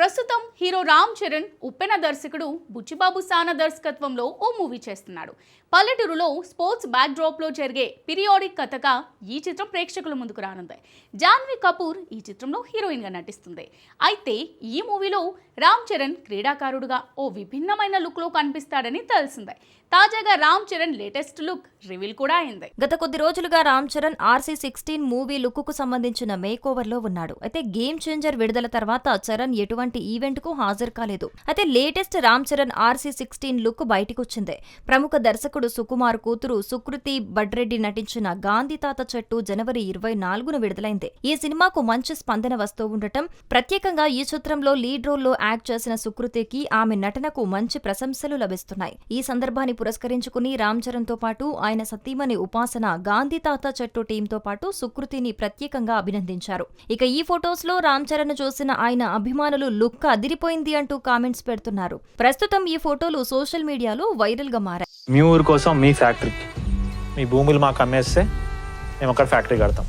ప్రస్తుతం హీరో రామ్ చరణ్ ఉప్పెన దర్శకుడు బుచ్చిబాబు సానా దర్శకత్వంలో ఓ మూవీ చేస్తున్నాడు. పల్లెటూరులో స్పోర్ట్స్ బ్యాక్ డ్రాప్ లో జరిగే పీరియాడిక్ కథగా ఈ చిత్రం ప్రేక్షకుల ముందుకు రానుంది. జాన్వీ కపూర్ ఈ చిత్రంలో హీరోయిన్ గా నటిస్తుంది. అయితే ఈ మూవీలో రామ్ చరణ్ క్రీడాకారుడుగా ఓ విభిన్నమైన లుక్ లో కనిపిస్తాడని తెలిసిందే. తాజాగా Ram Charan latest look reveal కూడా అయింది. గత కొద్ది రోజులుగా Ram Charan RC16 movie look కు సంబంధించిన మేక్ ఓవర్ లో ఉన్నాడు. అయితే గేమ్ చేంజర్ విడుదల తర్వాత చరణ్ ఎటువంటి ఈవెంట్ కు హాజరు కాలేదు. అయితే latest Ram Charan RC16 look బయటికొచ్చింది. ప్రముఖ దర్శకుడు సుకుమార్ కూతురు సుకృతి బడ్రెడ్డి నటించిన గాంధీ తాత చెట్టు జనవరి 24న విడుదలైంది. ఈ సినిమాకు మంచి స్పందన వస్తూ ఉండటం, ప్రత్యేకంగా ఈ చిత్రంలో లీడ్ రోల్ లో యాక్ట్ చేసిన సుకృతికి ఆమె నటనకు మంచి ప్రశంసలు లభిస్తున్నాయి. ఈ సందర్భాన్ని పురస్కరించుకుని రామ్ చరణ్ తో పాటు ఆయన సతీమణి ఉపాసన గాంధీ తాత చెట్టు టీంతో పాటు సుకృతిని ప్రత్యేకంగా అభినందించారు. ఇక ఈ ఫొటోస్ లో రామ్ చరణ్ చూసిన ఆయన అభిమానులు లుక్ అదిరిపోయింది అంటూ కామెంట్స్ పెడుతున్నారు. ప్రస్తుతం ఈ ఫోటోలు సోషల్ మీడియాలో వైరల్ గా మారాయి. మీ ఊరు కోసం మీ ఫ్యాక్టరీ, మీ భూములు మాకు అమ్మేస్తే మేము అక్కడ ఫ్యాక్టరీ కడతాం.